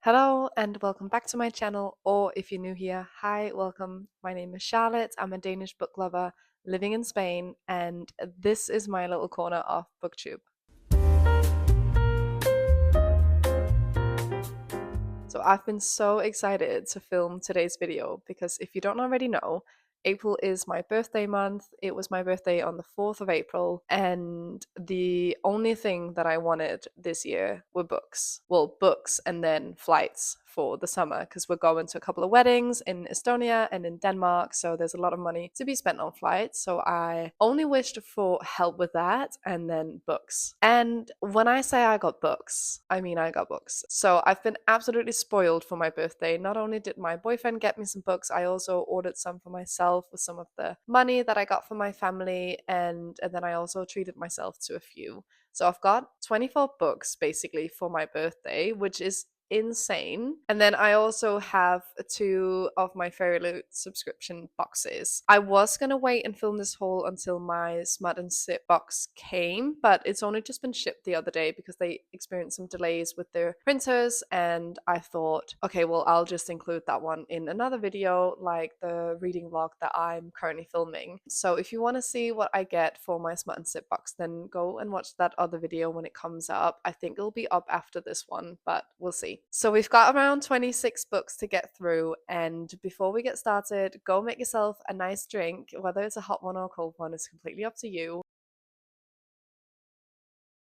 Hello and welcome back to my channel, or if you're new here, hi, welcome. My name is Charlotte. I'm a Danish book lover living in Spain, and this is my little corner of BookTube. So I've been so excited to film today's video because if you don't already know, April is my birthday month. It was my birthday on the 4th of April, and the only thing that I wanted this year were books. Well, books and then flights for the summer because we're going to a couple of weddings in Estonia and in Denmark, so there's a lot of money to be spent on flights. So I only wished for help with that and then books. And when I say I got books, I mean I got books. So I've been absolutely spoiled for my birthday. Not only did my boyfriend get me some books, I also ordered some for myself with some of the money that I got from my family, and then I also treated myself to a few. So I've got 24 books basically for my birthday, which is insane. And then I also have two of my Fairyloot subscription boxes. I was gonna wait and film this haul until my Smut and Sip box came, but it's only just been shipped the other day because they experienced some delays with their printers, and I thought, okay, well, I'll just include that one in another video, like the reading vlog that I'm currently filming. So if you want to see what I get for my Smut and Sip box, then go and watch that other video when it comes up. I think it'll be up after this one, but we'll see. So we've got around 26 books to get through, and before we get started, go make yourself a nice drink. Whether it's a hot one or a cold one is completely up to you.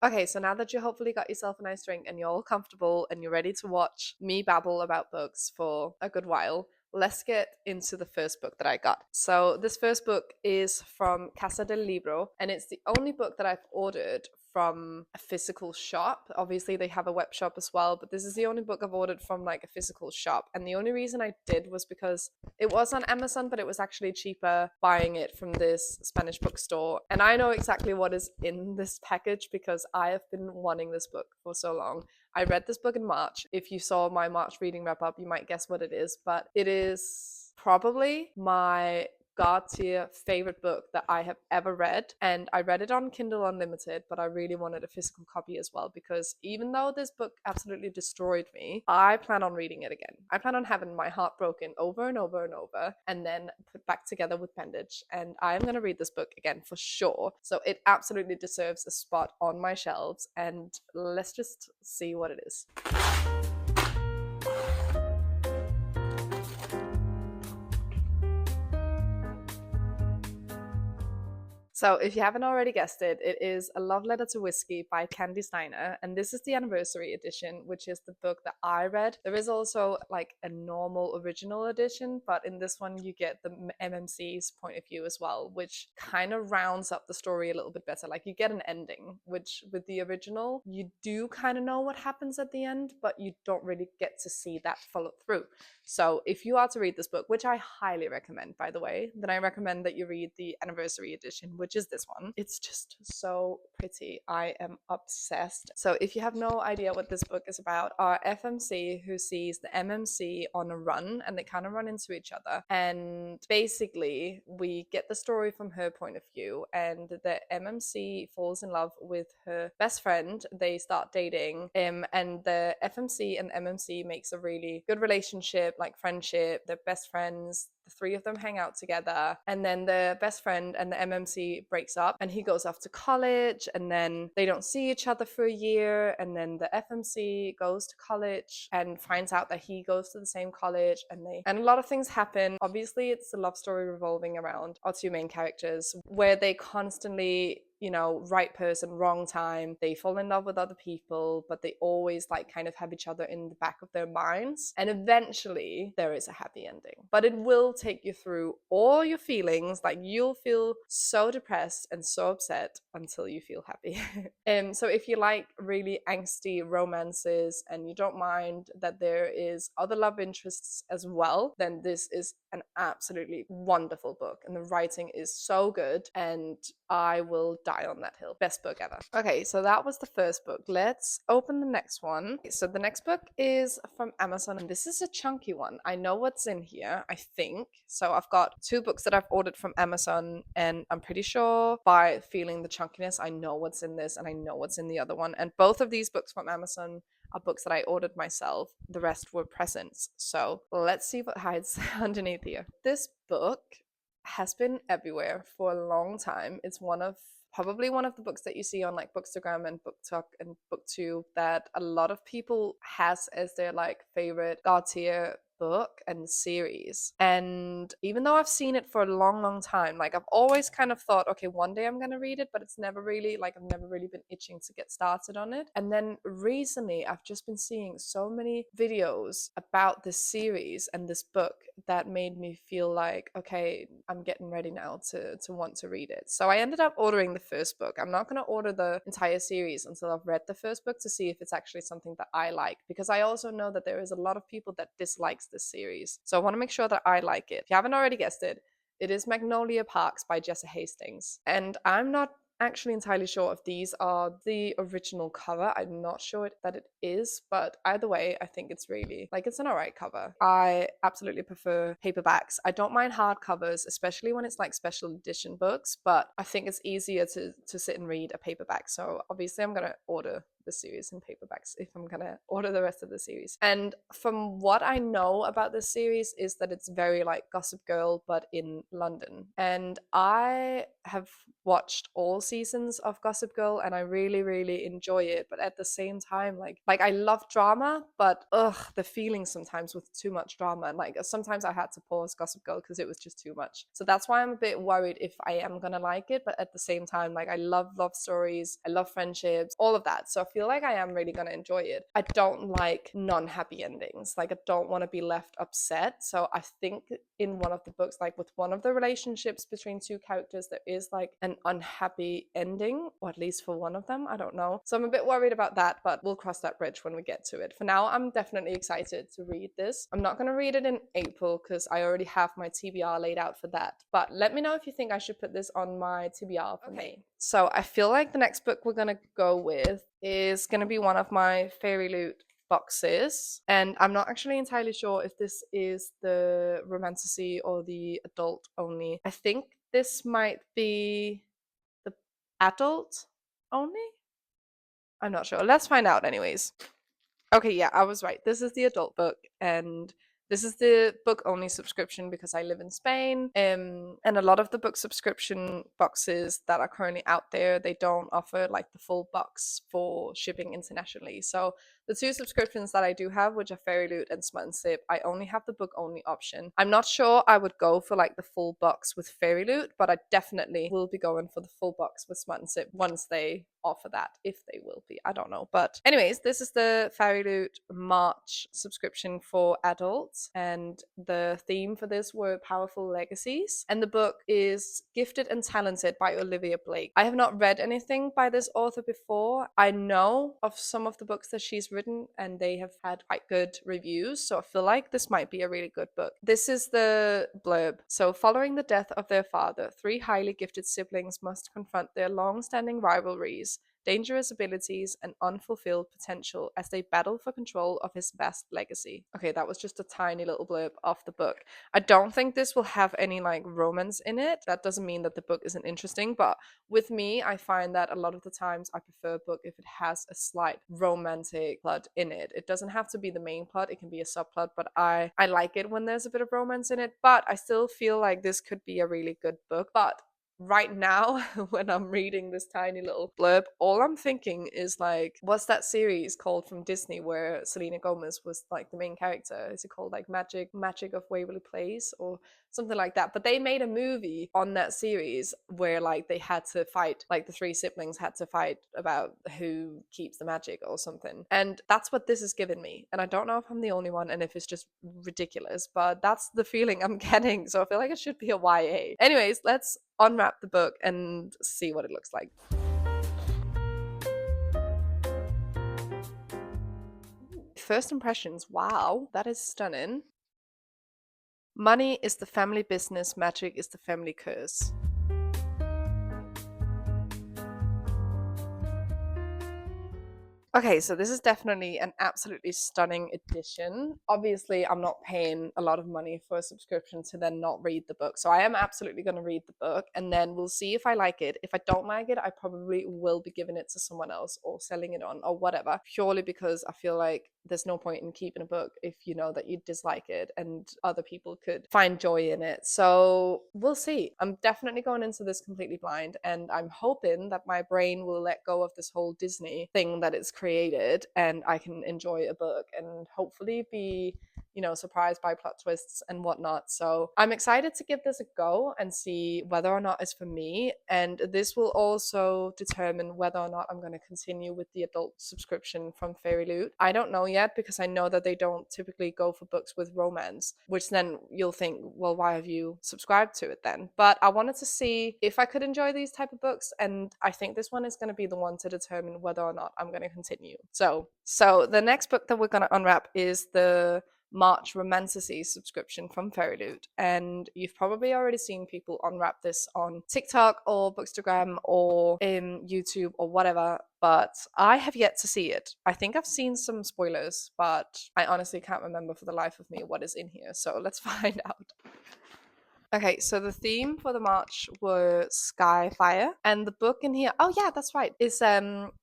Okay, so now that you hopefully got yourself a nice drink and you're all comfortable and you're ready to watch me babble about books for a good while, let's get into the first book that I got. So this first book is from Casa del Libro, and it's the only book that I've ordered from a physical shop. Obviously they have a web shop as well, but this is the only book I've ordered from like a physical shop. And the only reason I did was because it was on Amazon, but it was actually cheaper buying it from this Spanish bookstore. And I know exactly what is in this package because I have been wanting this book for so long. I read this book in March. If you saw my March reading wrap up, you might guess what it is, but it is probably my god tier favorite book that I have ever read. And I read it on Kindle Unlimited, but I really wanted a physical copy as well because even though this book absolutely destroyed me, I plan on reading it again. I plan on having my heart broken over and over and over and then put back together with bandage. And I am going to read this book again for sure. So it absolutely deserves a spot on my shelves. And let's just see what it is. So, if you haven't already guessed it, it is A Love Letter to Whiskey by Candy Steiner, and this is the anniversary edition, which is the book that I read. There is also like a normal original edition, but in this one you get the MMC's point of view as well, which kind of rounds up the story a little bit better. Like you get an ending, which with the original, you do kind of know what happens at the end, but you don't really get to see that follow through. So if you are to read this book, which I highly recommend, by the way, then I recommend that you read the anniversary edition, which is this one. It's just so pretty. I am obsessed. So if you have no idea what this book is about, our FMC who sees the MMC on a run, and they kind of run into each other. And basically, we get the story from her point of view, and the MMC falls in love with her best friend. They start dating, and the FMC and MMC makes a really good relationship, like friendship. They're best friends. The three of them hang out together, and then the best friend and the MMC breaks up, and he goes off to college, and then they don't see each other for a year, and then the FMC goes to college and finds out that he goes to the same college, and a lot of things happen. Obviously, it's a love story revolving around our two main characters, where they constantly, you know, right person, wrong time. They fall in love with other people, but they always like kind of have each other in the back of their minds. And eventually there is a happy ending, but it will take you through all your feelings. Like you'll feel so depressed and so upset until you feel happy. So if you like really angsty romances and you don't mind that there is other love interests as well, then this is an absolutely wonderful book, and the writing is so good, and I will die on that hill. Best book ever. Okay, so that was the first book. Let's open the next one. So the next book is from Amazon, and this is a chunky one. I know what's in here, I think. So I've got two books that I've ordered from Amazon, and I'm pretty sure by feeling the chunkiness, I know what's in this and I know what's in the other one. And both of these books from Amazon are books that I ordered myself. The rest were presents. So let's see what hides underneath here. This book has been everywhere for a long time. It's probably one of the books that you see on like Bookstagram and BookTok and Booktube that a lot of people has as their like favorite god tier book and series. And even though I've seen it for a long time, like I've always kind of thought, okay, one day I'm gonna read it, but it's never really like I've never really been itching to get started on it. And then recently I've just been seeing so many videos about this series and this book that made me feel like, okay, I'm getting ready now to want to read it. So I ended up ordering the first book. I'm not going to order the entire series until I've read the first book to see if it's actually something that I like, because I also know that there is a lot of people that dislikes this series. So I want to make sure that I like it. If you haven't already guessed it, it is Magnolia Parks by Jessa Hastings. And I'm not actually entirely sure if these are the original cover. I'm not sure that it is, but either way, I think it's really like it's an alright cover. I absolutely prefer paperbacks. I don't mind hardcovers, especially when it's like special edition books, but I think it's easier to sit and read a paperback. So obviously I'm gonna order the series in paperbacks if I'm gonna order the rest of the series. And from what I know about this series is that it's very like Gossip Girl but in London. And I have watched all seasons of Gossip Girl and I really enjoy it, but at the same time like I love drama, but the feelings sometimes with too much drama, and like sometimes I had to pause Gossip Girl because it was just too much. So that's why I'm a bit worried if I am gonna like it, but at the same time like I love love stories, I love friendships, all of that. So I feel like I am really gonna enjoy it. I don't like non-happy endings. Like I don't want to be left upset. So I think in one of the books, like with one of the relationships between two characters, there is like an unhappy ending, or at least for one of them. I don't know. So I'm a bit worried about that, but we'll cross that bridge when we get to it. For now, I'm definitely excited to read this. I'm not gonna read it in April because I already have my TBR laid out for that. But let me know if you think I should put this on my TBR for May. So I feel like the next book we're gonna go with is gonna be one of my Fairyloot boxes, and I'm not actually entirely sure if this is the romantasy or the adult only. I think this might be the adult only. I'm not sure. Let's find out anyways. Okay, yeah, I was right. This is the adult book, and this is the book only subscription because I live in Spain. And a lot of the book subscription boxes that are currently out there, they don't offer like the full box for shipping internationally. So the two subscriptions that I do have, which are Fairyloot and Smut and Sip, I only have the book only option. I'm not sure I would go for like the full box with Fairyloot, but I definitely will be going for the full box with Smut and Sip once they offer that, if they will be. I don't know. But anyways, this is the Fairyloot March subscription for adults, and the theme for this were powerful legacies, and the book is Gifted and Talented by Olivia Blake. I have not read anything by this author before. I know of some of the books that she's written and they have had quite good reviews, so I feel like this might be a really good book. This is the blurb. So following the death of their father, three highly gifted siblings must confront their long-standing rivalries, dangerous abilities, and unfulfilled potential as they battle for control of his vast legacy. Okay, that was just a tiny little blurb of the book. I don't think this will have any like romance in it. That doesn't mean that the book isn't interesting, but with me, I find that a lot of the times I prefer a book if it has a slight romantic plot in it. It doesn't have to be the main plot, it can be a subplot, but I like it when there's a bit of romance in it. But I still feel like this could be a really good book. But right now, when I'm reading this tiny little blurb, all I'm thinking is like, what's that series called from Disney where Selena Gomez was like the main character? Is it called like Magic of Waverly Place or something like that? But they made a movie on that series where like they had to fight, like the three siblings had to fight about who keeps the magic or something. And that's what this is giving me. And I don't know if I'm the only one and if it's just ridiculous, but that's the feeling I'm getting. So I feel like it should be a YA. Anyways, let's unwrap the book and see what it looks like. First impressions, wow, that is stunning. Money is the family business, magic is the family curse. Okay, so this is definitely an absolutely stunning edition. Obviously, I'm not paying a lot of money for a subscription to then not read the book. So I am absolutely going to read the book and then we'll see if I like it. If I don't like it, I probably will be giving it to someone else or selling it on or whatever, purely because I feel like there's no point in keeping a book if you know that you dislike it and other people could find joy in it. So we'll see. I'm definitely going into this completely blind and I'm hoping that my brain will let go of this whole Disney thing that it's created and I can enjoy a book and hopefully be, surprised by plot twists and whatnot. So I'm excited to give this a go and see whether or not it's for me. And this will also determine whether or not I'm going to continue with the adult subscription from Fairyloot. I don't know yet because I know that they don't typically go for books with romance, which then you'll think, well, why have you subscribed to it then? But I wanted to see if I could enjoy these type of books, and I think this one is going to be the one to determine whether or not I'm going to continue. So the next book that we're going to unwrap is the March Romanticy subscription from Fairyloot. And you've probably already seen people unwrap this on TikTok or Bookstagram or in YouTube or whatever, but I have yet to see it. I think I've seen some spoilers, but I honestly can't remember for the life of me what is in here. So let's find out. Okay, so the theme for the march were sky fire, and the book in here, oh yeah, that's right, is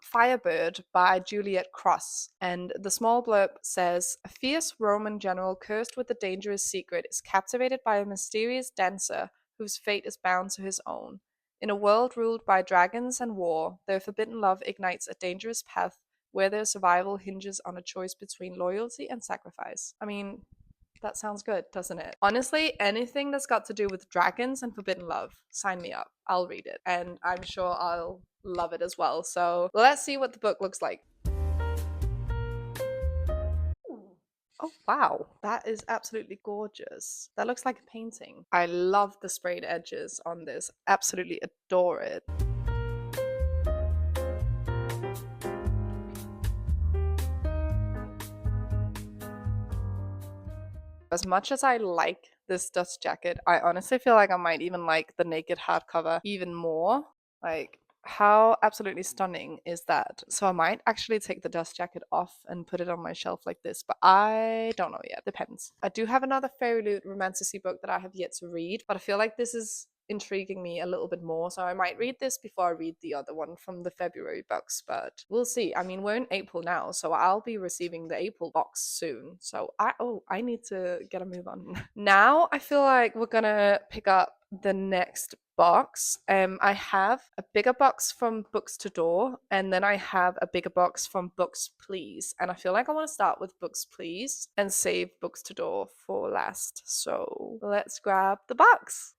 Firebird by Juliet Cross. And the small blurb says, a fierce Roman general cursed with a dangerous secret is captivated by a mysterious dancer whose fate is bound to his own. In a world ruled by dragons and war, their forbidden love ignites a dangerous path where their survival hinges on a choice between loyalty and sacrifice. I mean, that sounds good, doesn't it? Honestly, anything that's got to do with dragons and forbidden love, sign me up. I'll read it. And I'm sure I'll love it as well. So let's see what the book looks like. Oh, wow. That is absolutely gorgeous. That looks like a painting. I love the sprayed edges on this. Absolutely adore it. As much as I like this dust jacket, I honestly feel like I might even like the naked hardcover even more. Like, how absolutely stunning is that? So I might actually take the dust jacket off and put it on my shelf like this, but I don't know yet. Depends. I do have another Fairyloot romantasy book that I have yet to read, but I feel like this is intriguing me a little bit more, so I might read this before I read the other one from the February box, but we'll see. I mean, we're in April now, so I'll be receiving the April box soon. So I need to get a move on. Now I feel like we're gonna pick up the next box. I have a bigger box from Books2door, and then I have a bigger box from Books Please. And I feel like I want to start with Books Please and save Books2door for last. So let's grab the box.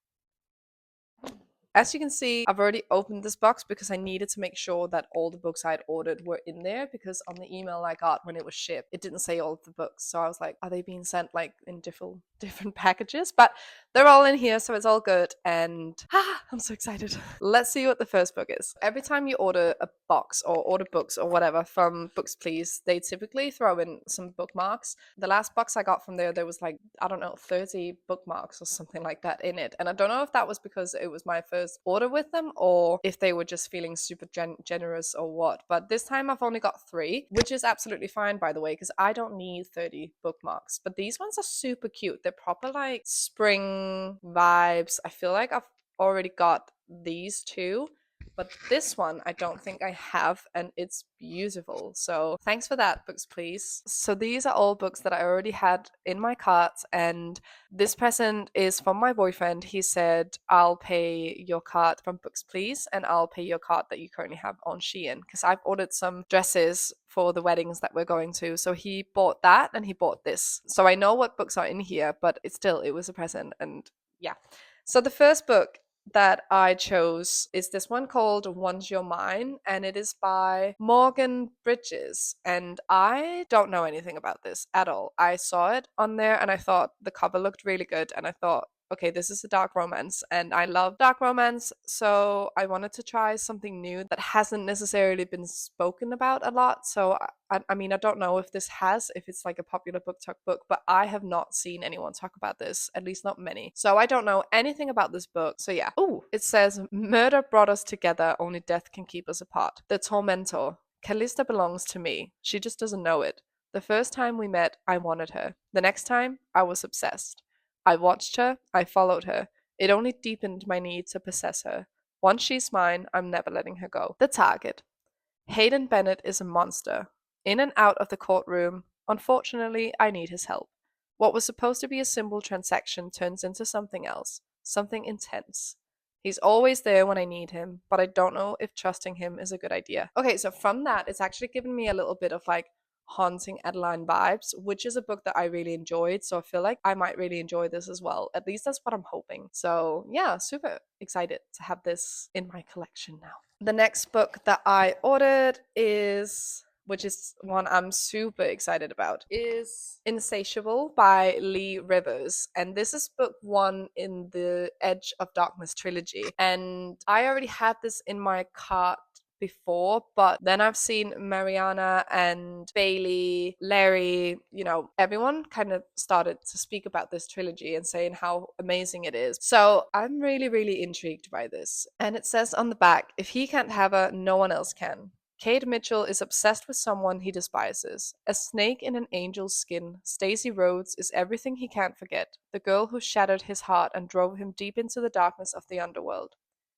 As you can see, I've already opened this box because I needed to make sure that all the books I'd ordered were in there, because on the email I got when it was shipped, it didn't say all of the books. So I was like, are they being sent like in different packages? But they're all in here, so it's all good. And I'm so excited. Let's see what the first book is. Every time you order a box or order books or whatever from Books Please, they typically throw in some bookmarks. The last box I got from there was like, I don't know, 30 bookmarks or something like that in it. And I don't know if that was because it was my first order with them or if they were just feeling super generous or what. But this time I've only got 3, which is absolutely fine, by the way, because I don't need 30 bookmarks. But these ones are super cute. They're proper like spring vibes. I feel like I've already got these two, but this one I don't think I have, and it's beautiful. So thanks for that, Books Please. So these are all books that I already had in my cart, and this present is from my boyfriend. He said, I'll pay your cart from Books Please and I'll pay your cart that you currently have on Shein, because I've ordered some dresses for the weddings that we're going to. So he bought that and he bought this. So I know what books are in here, but it was a present, and yeah. So the first book that I chose is this one called Once You're Mine, and it is by Morgan Bridges. And I don't know anything about this at all. I saw it on there and I thought the cover looked really good, and I thought, okay, this is a dark romance, and I love dark romance, so I wanted to try something new that hasn't necessarily been spoken about a lot. So I mean, I don't know if it's like a popular book talk book, but I have not seen anyone talk about this, at least not many. So I don't know anything about this book. So yeah. Oh, it says, murder brought us together, only death can keep us apart. The Tormentor. Callista belongs to me. She just doesn't know it. The first time we met, I wanted her. The next time, I was obsessed. I watched her, I followed her. It only deepened my need to possess her. Once she's mine, I'm never letting her go. The target. Hayden Bennett is a monster. In and out of the courtroom. Unfortunately, I need his help. What was supposed to be a simple transaction turns into something else, something intense. He's always there when I need him, but I don't know if trusting him is a good idea. Okay, so from that, it's actually given me a little bit of like Haunting Adeline vibes, which is a book that I really enjoyed. So I feel like I might really enjoy this as well. At least that's what I'm hoping. So yeah, super excited to have this in my collection now. The next book that I ordered is, which is one I'm super excited about, is Insatiable by Lee Rivers. And this is book one in the Edge of Darkness trilogy. And I already had this in my cart before, but then I've seen Mariana and Bailey, Larry, everyone kind of started to speak about this trilogy and saying how amazing it is. So I'm really, really intrigued by this. And it says on the back, if he can't have her, no one else can. Kate Mitchell is obsessed with someone he despises. A snake in an angel's skin, Stacey Rhodes is everything he can't forget, the girl who shattered his heart and drove him deep into the darkness of the underworld.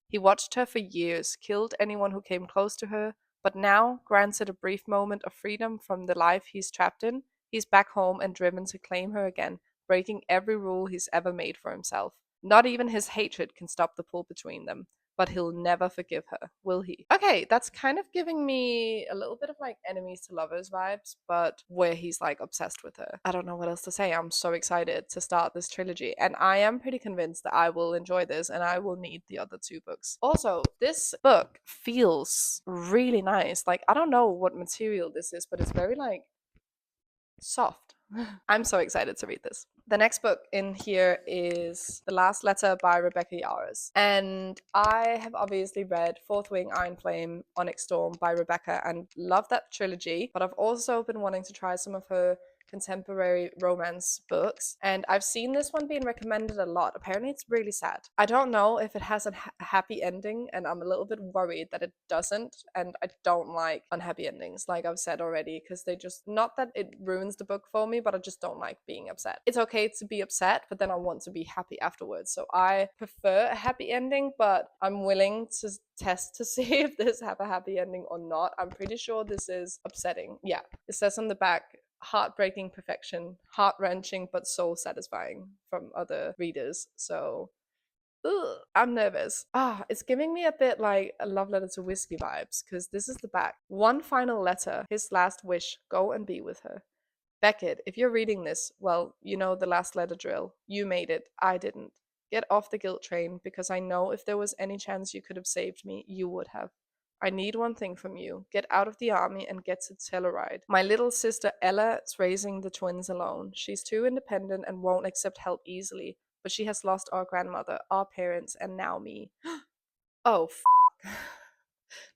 He watched her for years, killed anyone who came close to her, but now, granted a brief moment of freedom from the life he's trapped in, he's back home and driven to claim her again, breaking every rule he's ever made for himself. Not even his hatred can stop the pull between them, but he'll never forgive her, will he? Okay, that's kind of giving me a little bit of like enemies to lovers vibes, but where he's like obsessed with her. I don't know what else to say. I'm so excited to start this trilogy, and I am pretty convinced that I will enjoy this and I will need the other two books. Also, this book feels really nice. Like, I don't know what material this is, but it's very like soft. I'm so excited to read this. The next book in here is The Last Letter by Rebecca Yarros. And I have obviously read Fourth Wing, Iron Flame, Onyx Storm by Rebecca and love that trilogy. But I've also been wanting to try some of her contemporary romance books, and I've seen this one being recommended a lot. Apparently it's really sad. I don't know if it has a happy ending, and I'm a little bit worried that it doesn't, and I don't like unhappy endings, like I've said already, because they just, not that it ruins the book for me, but I just don't like being upset. It's okay to be upset, but then I want to be happy afterwards. So I prefer a happy ending, but I'm willing to test to see if this have a happy ending or not. I'm pretty sure this is upsetting. Yeah, it says on the back, heartbreaking perfection, heart-wrenching but soul satisfying from other readers. So I'm nervous. It's giving me a bit like a love letter to whiskey vibes, because this is the back. One final letter, his last wish, go and be with her. Beckett, if you're reading this, well, you know the last letter drill. You made it, I didn't. Get off the guilt train, because I know if there was any chance you could have saved me, you would have. I need one thing from you. Get out of the army and get to Telluride. My little sister Ella is raising the twins alone. She's too independent and won't accept help easily, but she has lost our grandmother, our parents, and now me. Oh,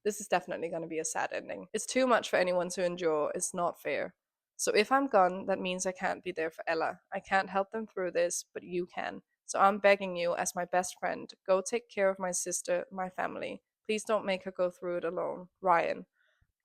this is definitely going to be a sad ending. It's too much for anyone to endure. It's not fair. So if I'm gone, that means I can't be there for Ella. I can't help them through this, but you can. So I'm begging you, as my best friend, go take care of my sister, my family. Please don't make her go through it alone. Ryan.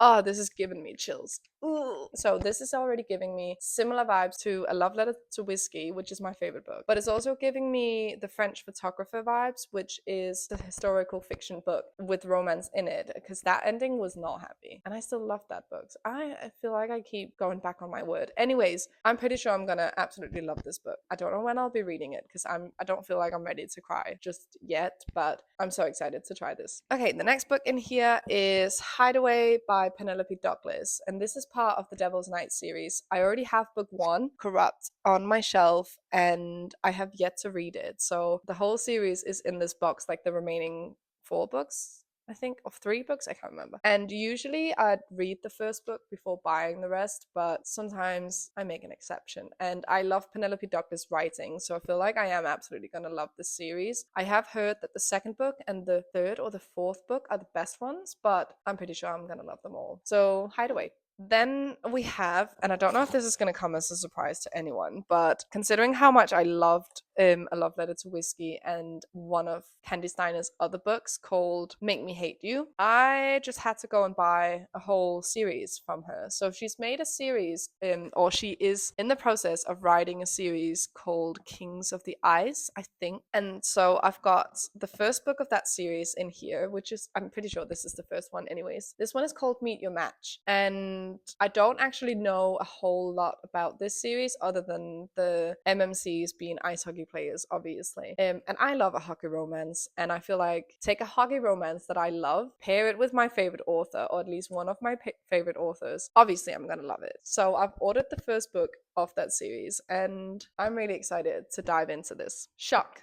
Oh, this is giving me chills. Ooh. So this is already giving me similar vibes to A Love Letter to Whiskey, which is my favorite book. But it's also giving me The French Photographer vibes, which is the historical fiction book with romance in it, because that ending was not happy. And I still love that book. So I feel like I keep going back on my word. Anyways, I'm pretty sure I'm gonna absolutely love this book. I don't know when I'll be reading it, because I don't feel like I'm ready to cry just yet, but I'm so excited to try this. Okay, the next book in here is Hideaway by Penelope Douglas, and this is part of the Devil's Night series. I already have book one, Corrupt, on my shelf, and I have yet to read it. So the whole series is in this box, like the remaining 4 books, I think, of 3 books, I can't remember. And usually I'd read the first book before buying the rest, but sometimes I make an exception. And I love Penelope Douglas' writing, so I feel like I am absolutely gonna love this series. I have heard that the second book and the third or the fourth book are the best ones, but I'm pretty sure I'm gonna love them all. So Hideaway. Then we have, and I don't know if this is going to come as a surprise to anyone, but considering how much I loved A Love Letter to Whiskey and one of Candy Steiner's other books called Make Me Hate You. I just had to go and buy a whole series from her. So she's made a series, or she is in the process of writing a series called Kings of the Ice, I think. And so I've got the first book of that series in here, which is, I'm pretty sure this is the first one anyways. This one is called Meet Your Match. And I don't actually know a whole lot about this series other than the MMCs being ice hockey players, obviously. And I love a hockey romance, and I feel like take a hockey romance that I love, pair it with my favorite author, or at least one of my favorite authors. Obviously, I'm gonna love it. So I've ordered the first book of that series, and I'm really excited to dive into this. Shock.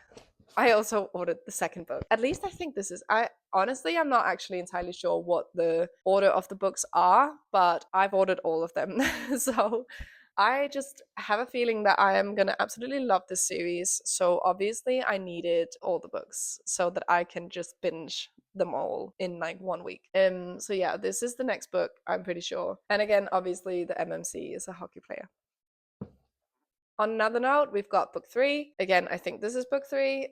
I also ordered the second book. At least I think this is, I honestly, I'm not actually entirely sure what the order of the books are, but I've ordered all of them. So I just have a feeling that I am going to absolutely love this series. So obviously I needed all the books so that I can just binge them all in like 1 week. So yeah, this is the next book, I'm pretty sure. And again, obviously the MMC is a hockey player. On another note, we've got book 3. Again, I think this is book 3.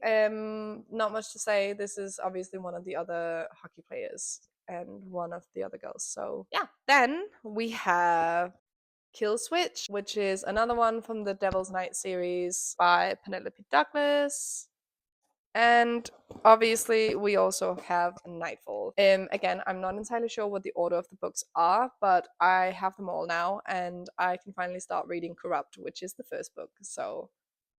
Not much to say. This is obviously one of the other hockey players and one of the other girls. So yeah. Then we have Kill Switch, which is another one from the Devil's Night series by Penelope Douglas. And obviously, we also have Nightfall. Again, I'm not entirely sure what the order of the books are, but I have them all now, and I can finally start reading Corrupt, which is the first book. So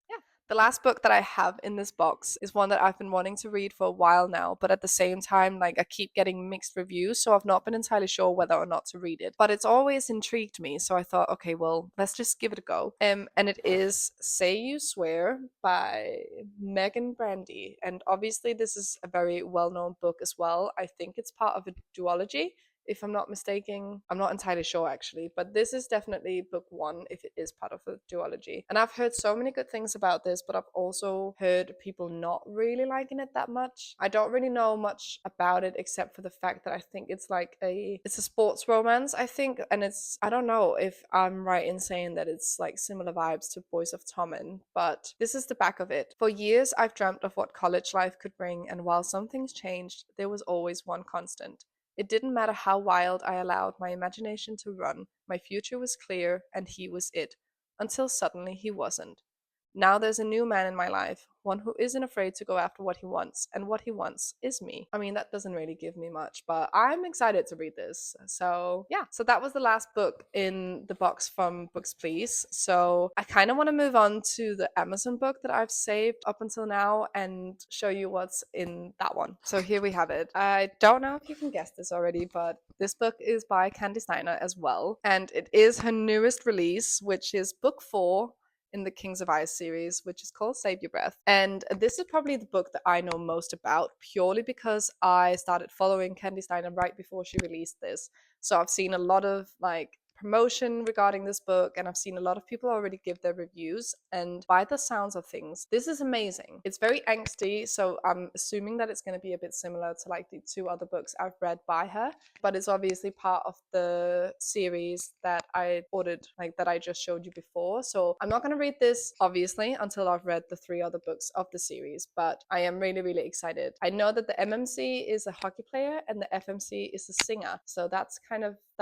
yeah. The last book that I have in this box is one that I've been wanting to read for a while now, but at the same time, like I keep getting mixed reviews, so I've not been entirely sure whether or not to read it. But it's always intrigued me, so I thought, okay, well, let's just give it a go. And it is Say You Swear by Megan Brandy. And obviously this is a very well-known book as well. I think it's part of a duology, if I'm not mistaken. I'm not entirely sure actually, but this is definitely book 1 if it is part of a duology. And I've heard so many good things about this, but I've also heard people not really liking it that much. I don't really know much about it except for the fact that I think it's like it's a sports romance, I think, and it's, I don't know if I'm right in saying that it's like similar vibes to Boys of Tommen, but this is the back of it. For years I've dreamt of what college life could bring, and while some things changed, there was always one constant. It didn't matter how wild I allowed my imagination to run, my future was clear, and he was it. Until suddenly he wasn't. Now there's a new man in my life, one who isn't afraid to go after what he wants, and what he wants is me. I mean, that doesn't really give me much, but I'm excited to read this. So, yeah. So that was the last book in the box from Books Please. So, I kind of want to move on to the Amazon book that I've saved up until now and show you what's in that one. So, here we have it. I don't know if you can guess this already, but this book is by Candy Steiner as well, and it is her newest release, which is book 4 in the Kings of Ice series, which is called Save Your Breath. And this is probably the book that I know most about, purely because I started following Candy Steiner right before she released this. So I've seen a lot of like promotion regarding this book, and I've seen a lot of people already give their reviews, and by the sounds of things, this is amazing. It's very angsty, so I'm assuming that it's going to be a bit similar to like the 2 other books I've read by her, but it's obviously part of the series that I ordered, like that I just showed you before. So I'm not going to read this obviously until I've read the 3 other books of the series, but I am really, really excited. I know that the MMC is a hockey player and the FMC is a singer, so that's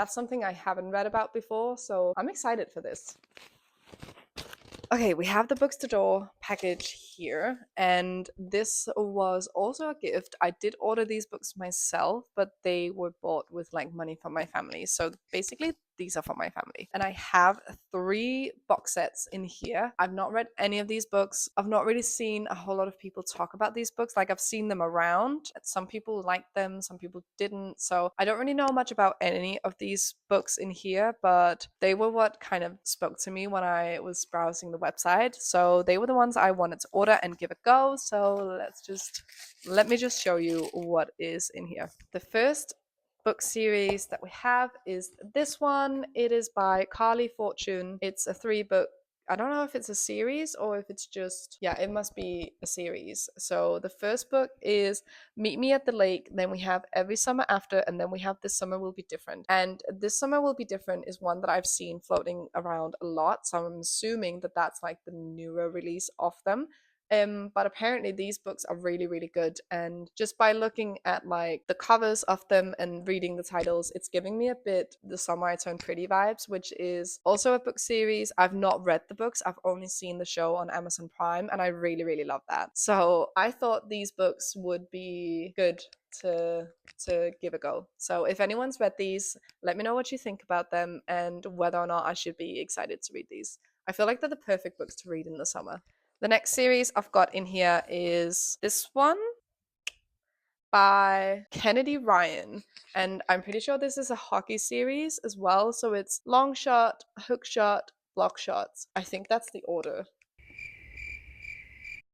something I haven't read about before, so I'm excited for this. Okay, we have the Books2door package here, and this was also a gift. I did order these books myself, but they were bought with like money from my family. So basically, these are for my family. And I have 3 box sets in here. I've not read any of these books. I've not really seen a whole lot of people talk about these books. Like I've seen them around. Some people liked them, some people didn't. So I don't really know much about any of these books in here, but they were what kind of spoke to me when I was browsing the website. So they were the ones I wanted to order and give a go. So let me just show you what is in here. The first book series that we have is this one. It is by Carly Fortune. It's a 3-book, I don't know if it's a series or if it's just, yeah, it must be a series. So the first book is Meet Me at the Lake, then we have Every Summer After, and then we have This Summer Will Be Different. And This Summer Will Be Different is one that I've seen floating around a lot, so I'm assuming that that's like the newer release of them. But apparently these books are really, really good. And just by looking at like the covers of them and reading the titles, it's giving me a bit the Summer I Turned Pretty vibes, which is also a book series. I've not read the books, I've only seen the show on Amazon Prime, and I really, really love that. So I thought these books would be good to give a go. So if anyone's read these, let me know what you think about them and whether or not I should be excited to read these. I feel like they're the perfect books to read in the summer. The next series I've got in here is this one by Kennedy Ryan. And I'm pretty sure this is a hockey series as well. So it's long shot, hook shot, block shots. I think that's the order.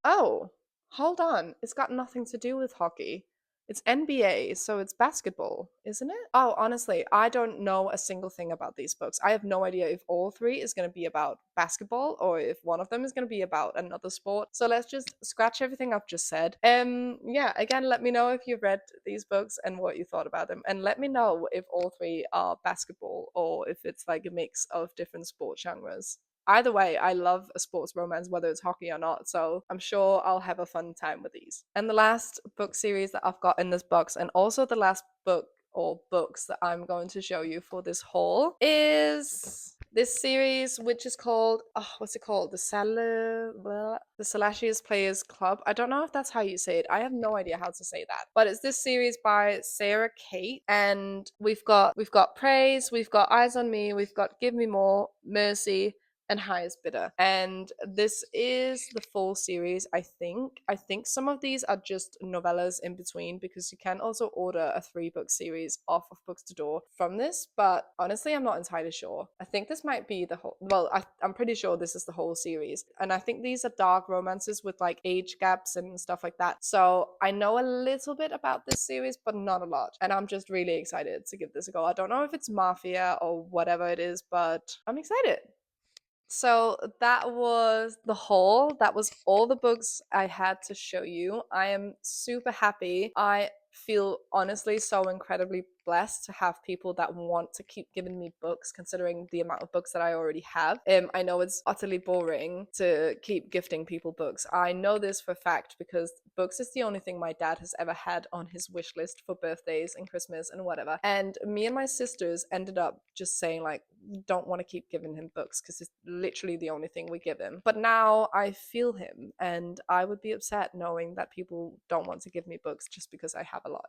Oh, hold on. It's got nothing to do with hockey. It's NBA, so it's basketball, isn't it? Oh, honestly, I don't know a single thing about these books. I have no idea if all three is going to be about basketball or if one of them is going to be about another sport. So let's just scratch everything I've just said. Yeah, again, let me know if you've read these books and what you thought about them. And let me know if all three are basketball or if it's like a mix of different sport genres. Either way, I love a sports romance, whether it's hockey or not. So I'm sure I'll have a fun time with these. And the last book series that I've got in this box, and also the last book or books that I'm going to show you for this haul, is this series, which is called, oh, what's it called? The Salacious Players Club. I don't know if that's how you say it. I have no idea how to say that. But it's this series by Sarah Kate, and we've got Praise, we've got Eyes on Me, we've got Give Me More, Mercy, and Highest Bidder. And this is the full series, I think. I think some of these are just novellas in between because you can also order a 3-book series off of Books2door from this, but honestly, I'm not entirely sure. I think this might be the whole, well, I'm pretty sure this is the whole series. And I think these are dark romances with like age gaps and stuff like that. So I know a little bit about this series, but not a lot. And I'm just really excited to give this a go. I don't know if it's mafia or whatever it is, but I'm excited. So that was the haul. That was all the books I had to show you. I am super happy. I feel honestly so incredibly blessed to have people that want to keep giving me books considering the amount of books that I already have. I know it's utterly boring to keep gifting people books. I know this for a fact because books is the only thing my dad has ever had on his wish list for birthdays and Christmas and whatever. And me and my sisters ended up just saying like, we don't want to keep giving him books because it's literally the only thing we give him. But now I feel him and I would be upset knowing that people don't want to give me books just because I have a lot.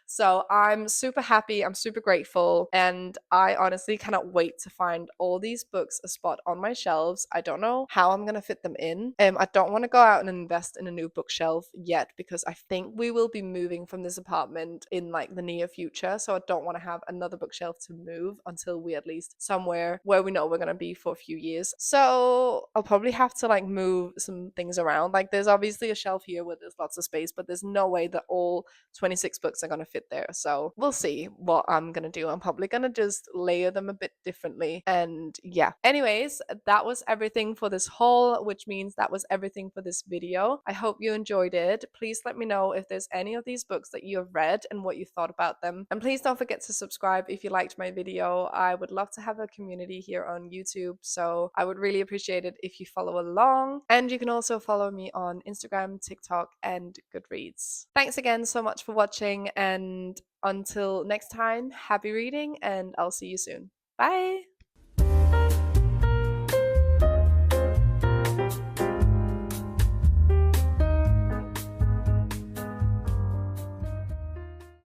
So I'm super happy, I'm super grateful, and I honestly cannot wait to find all these books a spot on my shelves. I don't know how I'm gonna fit them in. I don't want to go out and invest in a new bookshelf yet because I think we will be moving from this apartment in like the near future. So I don't want to have another bookshelf to move until we at least somewhere where we know we're gonna be for a few years. So I'll probably have to like move some things around. Like there's obviously a shelf here where there's lots of space, but there's no way that all 26 books are gonna fit there. So we'll see what I'm gonna do. I'm probably gonna just layer them a bit differently. And yeah. Anyways, that was everything for this haul, which means that was everything for this video. I hope you enjoyed it. Please let me know if there's any of these books that you have read and what you thought about them. And please don't forget to subscribe if you liked my video. I would love to have a community here on YouTube, so I would really appreciate it if you follow along. And you can also follow me on Instagram, TikTok, and Goodreads. Thanks again so much for watching, and until next time, happy reading, and I'll see you soon. Bye!